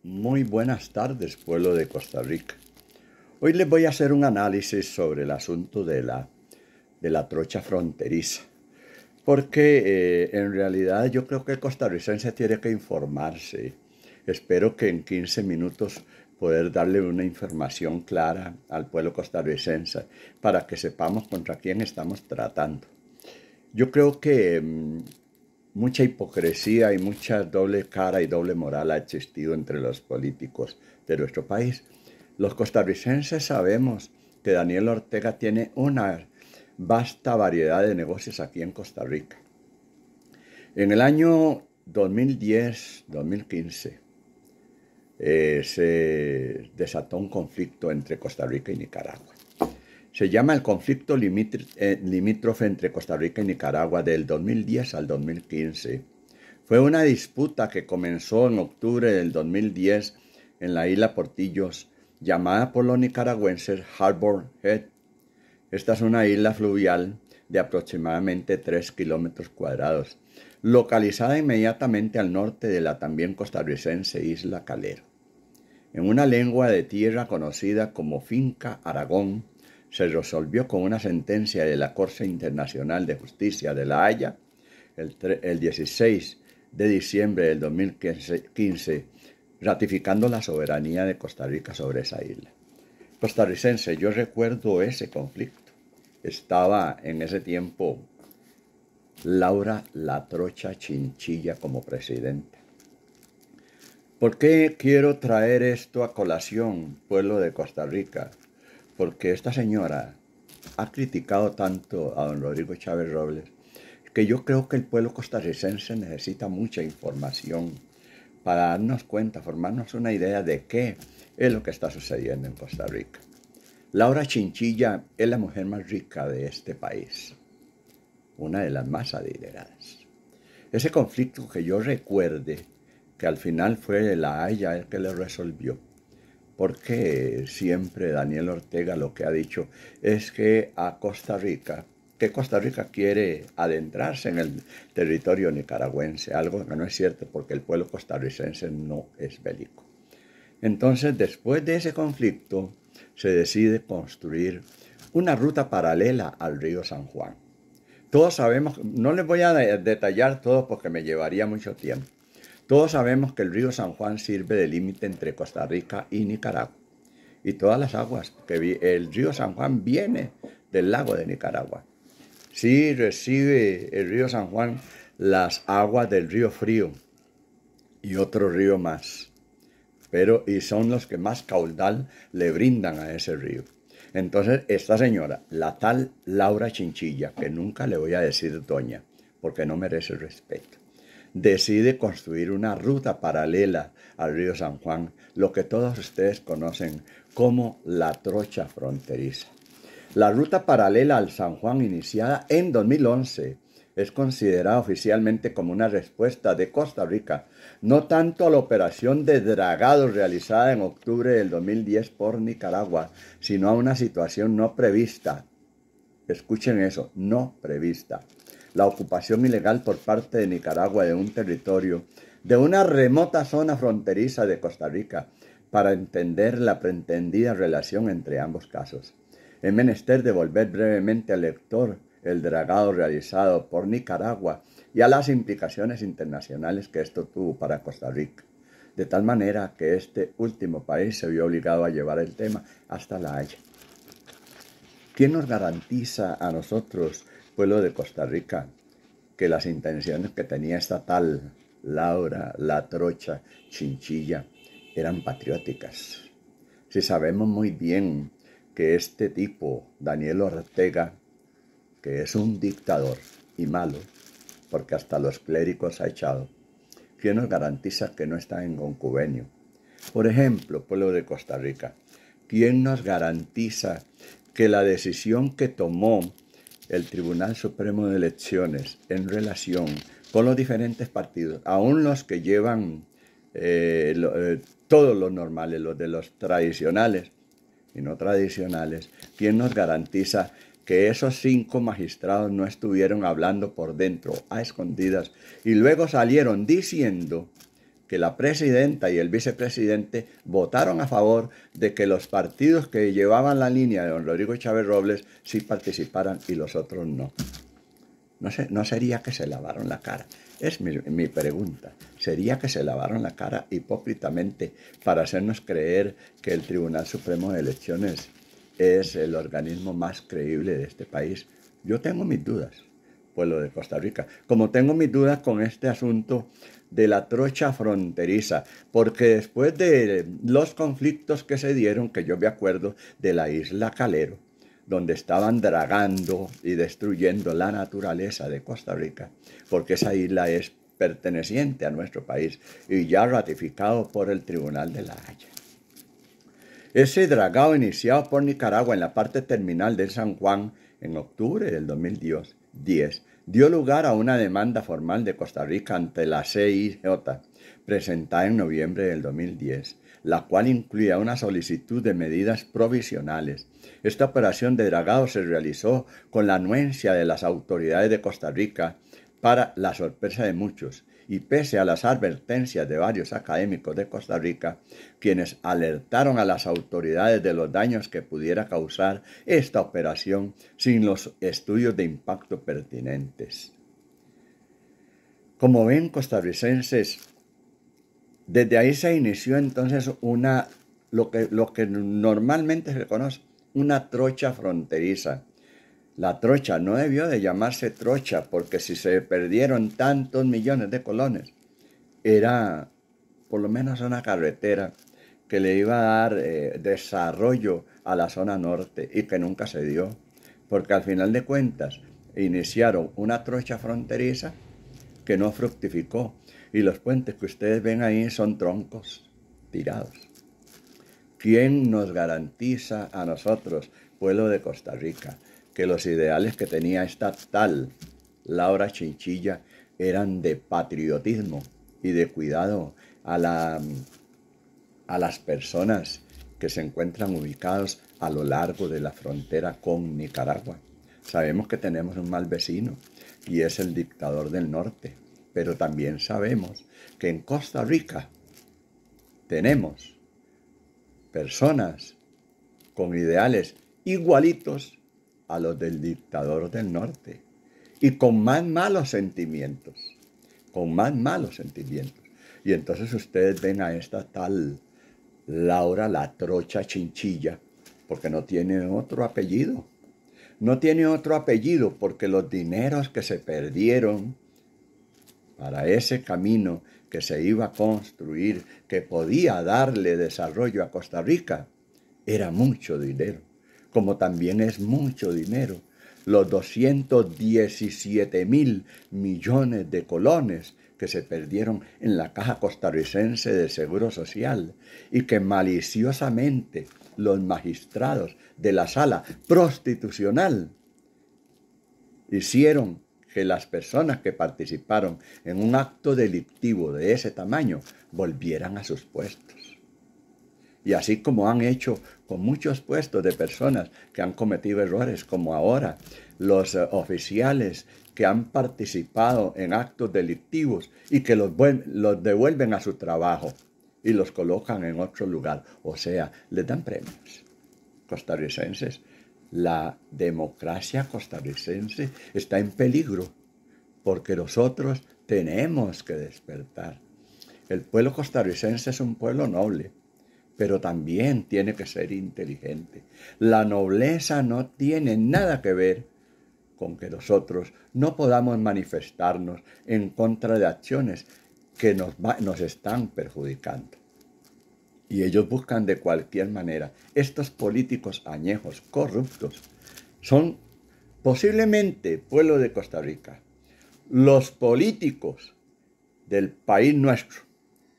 Muy buenas tardes, pueblo de Costa Rica. Hoy les voy a hacer un análisis sobre el asunto de la trocha fronteriza, porque en realidad yo creo que el costarricense tiene que informarse. Espero que en 15 minutos poder darle una información clara al pueblo costarricense para que sepamos contra quién estamos tratando. Yo creo que mucha hipocresía y mucha doble cara y doble moral ha existido entre los políticos de nuestro país. Los costarricenses sabemos que Daniel Ortega tiene una vasta variedad de negocios aquí en Costa Rica. En el año 2010-2015 se desató un conflicto entre Costa Rica y Nicaragua. Se llama el conflicto limítrofe entre Costa Rica y Nicaragua del 2010 al 2015. Fue una disputa que comenzó en octubre del 2010 en la isla Portillos, llamada por los nicaragüenses Harbor Head. Esta es una isla fluvial de aproximadamente 3 kilómetros cuadrados, localizada inmediatamente al norte de la también costarricense isla Calero. En una lengua de tierra conocida como Finca Aragón, se resolvió con una sentencia de la Corte Internacional de Justicia de La Haya el 16 de diciembre del 2015, ratificando la soberanía de Costa Rica sobre esa isla. Costarricense, yo recuerdo ese conflicto. Estaba en ese tiempo Laura La Trocha Chinchilla como presidenta. ¿Por qué quiero traer esto a colación, pueblo de Costa Rica? Porque esta señora ha criticado tanto a don Rodrigo Chávez Robles que yo creo que el pueblo costarricense necesita mucha información para darnos cuenta, formarnos una idea de qué es lo que está sucediendo en Costa Rica. Laura Chinchilla es la mujer más rica de este país, una de las más adineradas. Ese conflicto que yo recuerde, que al final fue La Haya el que lo resolvió, porque siempre Daniel Ortega lo que ha dicho es que Costa Rica quiere adentrarse en el territorio nicaragüense, algo que no es cierto porque el pueblo costarricense no es bélico. Entonces, después de ese conflicto, se decide construir una ruta paralela al río San Juan. Todos sabemos, no les voy a detallar todo porque me llevaría mucho tiempo. Todos sabemos que el río San Juan sirve de límite entre Costa Rica y Nicaragua. Y todas las aguas, el río San Juan viene del lago de Nicaragua. Sí recibe el río San Juan las aguas del río Frío y otro río más. Y son los que más caudal le brindan a ese río. Entonces, esta señora, la tal Laura Chinchilla, que nunca le voy a decir doña, porque no merece respeto, decide construir una ruta paralela al río San Juan, lo que todos ustedes conocen como la trocha fronteriza. La ruta paralela al San Juan, iniciada en 2011, es considerada oficialmente como una respuesta de Costa Rica, no tanto a la operación de dragado realizada en octubre del 2010 por Nicaragua, sino a una situación no prevista. Escuchen eso, no prevista. La ocupación ilegal por parte de Nicaragua de un territorio de una remota zona fronteriza de Costa Rica, para entender la pretendida relación entre ambos casos. Es menester devolver brevemente al lector el dragado realizado por Nicaragua y a las implicaciones internacionales que esto tuvo para Costa Rica, de tal manera que este último país se vio obligado a llevar el tema hasta La Haya. ¿Quién nos garantiza a nosotros, pueblo de Costa Rica, que las intenciones que tenía esta tal Laura La Trocha Chinchilla eran patrióticas? Si sabemos muy bien que este tipo, Daniel Ortega, que es un dictador y malo, porque hasta los clérigos ha echado, ¿quién nos garantiza que no está en concubinio? Por ejemplo, pueblo de Costa Rica, ¿quién nos garantiza que la decisión que tomó el Tribunal Supremo de Elecciones en relación con los diferentes partidos, aún los que llevan todos los normales, los de los tradicionales y no tradicionales, quién nos garantiza que esos 5 magistrados no estuvieron hablando por dentro, a escondidas, y luego salieron diciendo que la presidenta y el vicepresidente votaron a favor de que los partidos que llevaban la línea de don Rodrigo Chávez Robles sí participaran y los otros no. ¿No sería que se lavaron la cara? Es mi pregunta. ¿Sería que se lavaron la cara hipócritamente para hacernos creer que el Tribunal Supremo de Elecciones es el organismo más creíble de este país? Yo tengo mis dudas, pueblo de Costa Rica, como tengo mis dudas con este asunto de la trocha fronteriza, porque después de los conflictos que se dieron, que yo me acuerdo de la isla Calero, donde estaban dragando y destruyendo la naturaleza de Costa Rica, porque esa isla es perteneciente a nuestro país y ya ratificado por el Tribunal de La Haya. Ese dragado iniciado por Nicaragua en la parte terminal de San Juan en octubre del 2010 dio lugar a una demanda formal de Costa Rica ante la CIJ, presentada en noviembre del 2010, la cual incluía una solicitud de medidas provisionales. Esta operación de dragado se realizó con la anuencia de las autoridades de Costa Rica para la sorpresa de muchos, y pese a las advertencias de varios académicos de Costa Rica, quienes alertaron a las autoridades de los daños que pudiera causar esta operación sin los estudios de impacto pertinentes. Como ven, costarricenses, desde ahí se inició entonces lo que normalmente se conoce, una trocha fronteriza. La trocha no debió de llamarse trocha, porque si se perdieron tantos millones de colones, era por lo menos una carretera que le iba a dar desarrollo a la zona norte y que nunca se dio, porque al final de cuentas iniciaron una trocha fronteriza que no fructificó, y los puentes que ustedes ven ahí son troncos tirados. ¿Quién nos garantiza a nosotros, pueblo de Costa Rica, que los ideales que tenía esta tal Laura Chinchilla eran de patriotismo y de cuidado a las personas que se encuentran ubicados a lo largo de la frontera con Nicaragua? Sabemos que tenemos un mal vecino y es el dictador del norte, pero también sabemos que en Costa Rica tenemos personas con ideales igualitos a los del dictador del norte y con más malos sentimientos, Y entonces ustedes ven a esta tal Laura la Trocha Chinchilla, porque no tiene otro apellido. No tiene otro apellido porque los dineros que se perdieron para ese camino que se iba a construir, que podía darle desarrollo a Costa Rica, era mucho dinero, como también es mucho dinero los 217.000 millones de colones que se perdieron en la Caja Costarricense de Seguro Social y que maliciosamente los magistrados de la sala prostitucional hicieron que las personas que participaron en un acto delictivo de ese tamaño volvieran a sus puestos. Y así como han hecho con muchos puestos de personas que han cometido errores, como ahora los oficiales que han participado en actos delictivos y que los devuelven a su trabajo y los colocan en otro lugar, o sea, les dan premios. Costarricenses, la democracia costarricense está en peligro porque nosotros tenemos que despertar. El pueblo costarricense es un pueblo noble, pero también tiene que ser inteligente. La nobleza no tiene nada que ver con que nosotros no podamos manifestarnos en contra de acciones que nos están perjudicando. Y ellos buscan de cualquier manera. Estos políticos añejos, corruptos, son posiblemente, pueblo de Costa Rica, los políticos del país nuestro,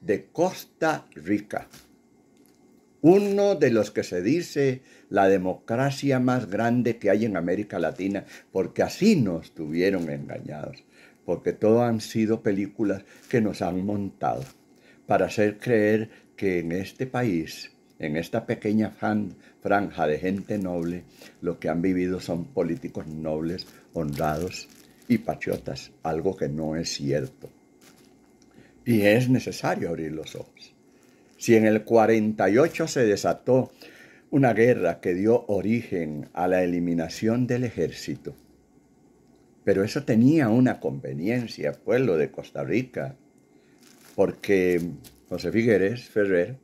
de Costa Rica, uno de los que se dice la democracia más grande que hay en América Latina, porque así nos tuvieron engañados, porque todo han sido películas que nos han montado para hacer creer que en este país, en esta pequeña franja de gente noble, lo que han vivido son políticos nobles, honrados y patriotas, algo que no es cierto. Y es necesario abrir los ojos. Si en el 48 se desató una guerra que dio origen a la eliminación del ejército, pero eso tenía una conveniencia, pueblo de Costa Rica, porque José Figueres Ferrer,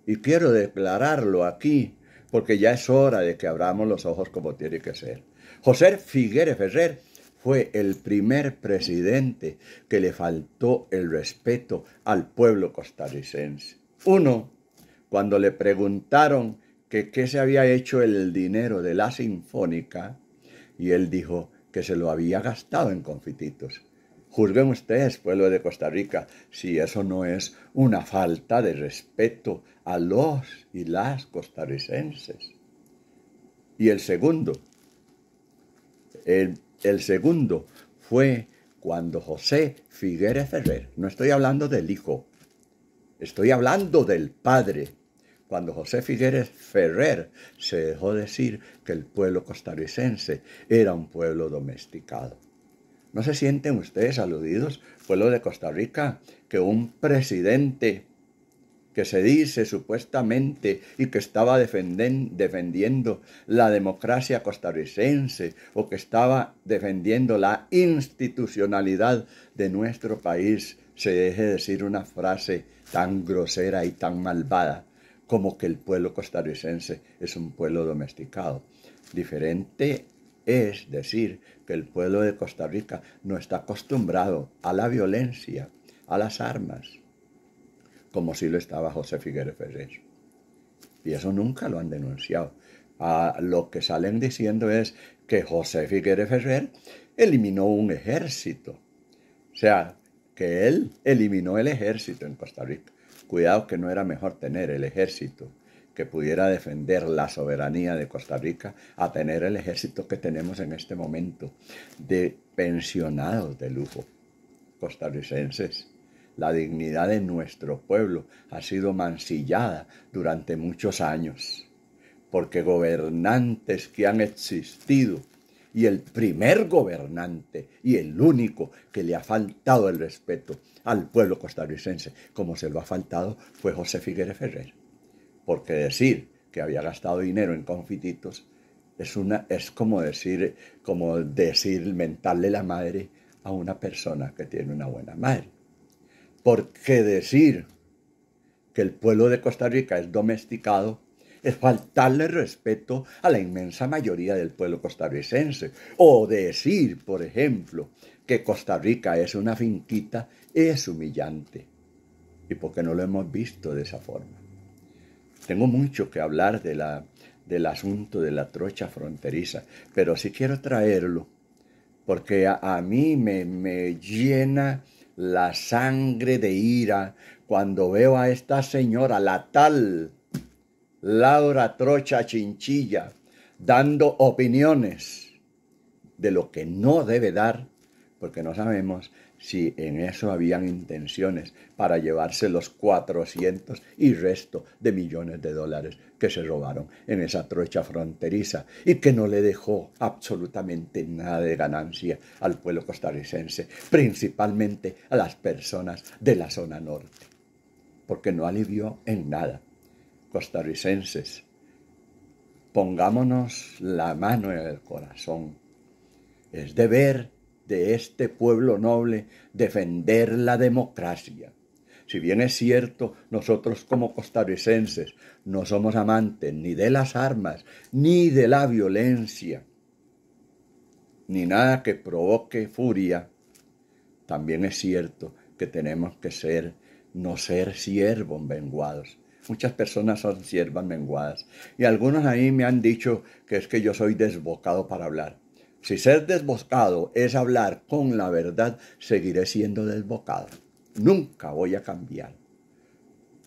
y quiero declararlo aquí, porque ya es hora de que abramos los ojos como tiene que ser. José Figueres Ferrer fue el primer presidente que le faltó el respeto al pueblo costarricense. Uno, cuando le preguntaron que qué se había hecho el dinero de la Sinfónica, y él dijo que se lo había gastado en confititos. Juzguen ustedes, pueblo de Costa Rica, si eso no es una falta de respeto a los y las costarricenses. Y el segundo fue cuando José Figueres Ferrer, no estoy hablando del hijo, estoy hablando del padre, cuando José Figueres Ferrer se dejó decir que el pueblo costarricense era un pueblo domesticado. ¿No se sienten ustedes aludidos, pueblo de Costa Rica, que un presidente que se dice supuestamente y que estaba defendiendo la democracia costarricense o que estaba defendiendo la institucionalidad de nuestro país, se deje decir una frase tan grosera y tan malvada como que el pueblo costarricense es un pueblo domesticado? Diferente es decir que el pueblo de Costa Rica no está acostumbrado a la violencia, a las armas, como si lo estaba José Figueres Ferrer. Y eso nunca lo han denunciado. Lo que salen diciendo es que José Figueres Ferrer eliminó un ejército. O sea, que él eliminó el ejército en Costa Rica. Cuidado, que no era mejor tener el ejército que pudiera defender la soberanía de Costa Rica a tener el ejército que tenemos en este momento de pensionados de lujo costarricenses. La dignidad de nuestro pueblo ha sido mancillada durante muchos años, porque gobernantes que han existido, y el primer gobernante y el único que le ha faltado el respeto al pueblo costarricense, como se lo ha faltado, fue José Figueres Ferrer. Porque decir que había gastado dinero en confititos es como decir mentarle la madre a una persona que tiene una buena madre. Porque decir que el pueblo de Costa Rica es domesticado es faltarle respeto a la inmensa mayoría del pueblo costarricense. O decir, por ejemplo, que Costa Rica es una finquita es humillante. ¿Y por qué no lo hemos visto de esa forma? Tengo mucho que hablar del asunto de la trocha fronteriza, pero sí quiero traerlo porque a mí me llena la sangre de ira cuando veo a esta señora, la tal Laura Trocha Chinchilla, dando opiniones de lo que no debe dar, porque no sabemos si en eso habían intenciones para llevarse los 400 y resto de millones de dólares que se robaron en esa trocha fronteriza y que no le dejó absolutamente nada de ganancia al pueblo costarricense, principalmente a las personas de la zona norte, porque no alivió en nada. Costarricenses, pongámonos la mano en el corazón. Es deber de este pueblo noble defender la democracia. Si bien es cierto, nosotros como costarricenses no somos amantes ni de las armas, ni de la violencia, ni nada que provoque furia, también es cierto que tenemos que no ser siervos menguados. Muchas personas son siervas menguadas y algunos ahí me han dicho que es que yo soy desbocado para hablar. Si ser desbocado es hablar con la verdad, seguiré siendo desbocado. Nunca voy a cambiar.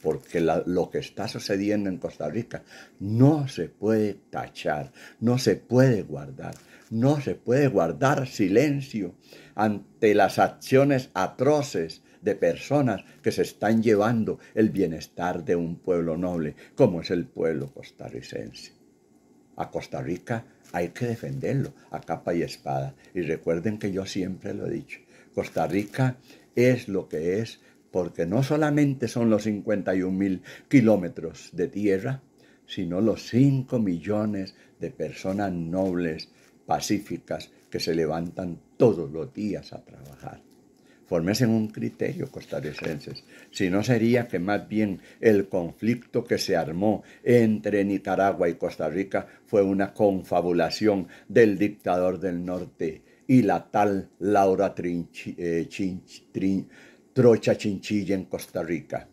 Porque lo que está sucediendo en Costa Rica no se puede tachar, no se puede guardar. No se puede guardar silencio ante las acciones atroces de personas que se están llevando el bienestar de un pueblo noble, como es el pueblo costarricense. A Costa Rica hay que defenderlo a capa y espada. Y recuerden que yo siempre lo he dicho, Costa Rica es lo que es porque no solamente son los 51.000 kilómetros de tierra, sino los 5 millones de personas nobles, pacíficas, que se levantan todos los días a trabajar. Fórmense un criterio, costarricenses. Si no sería que más bien el conflicto que se armó entre Nicaragua y Costa Rica fue una confabulación del dictador del norte y la tal Laura Trocha Chinchilla en Costa Rica.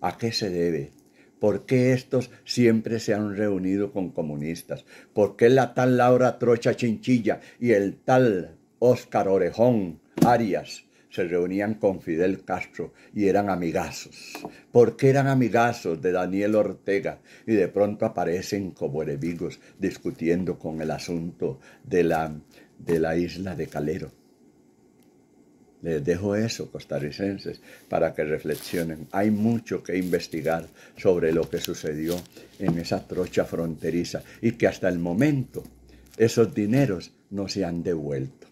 ¿A qué se debe? ¿Por qué estos siempre se han reunido con comunistas? ¿Por qué la tal Laura Trocha Chinchilla y el tal Óscar Orejón Arias se reunían con Fidel Castro y eran amigazos? ¿Por qué eran amigazos de Daniel Ortega y de pronto aparecen como enemigos discutiendo con el asunto de la isla de Calero? Les dejo eso, costarricenses, para que reflexionen. Hay mucho que investigar sobre lo que sucedió en esa trocha fronteriza y que hasta el momento esos dineros no se han devuelto.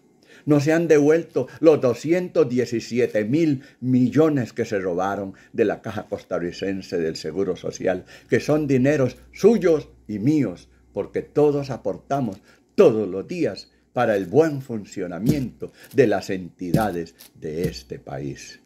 No se han devuelto los 217.000 millones que se robaron de la Caja Costarricense del Seguro Social, que son dineros suyos y míos, porque todos aportamos todos los días para el buen funcionamiento de las entidades de este país.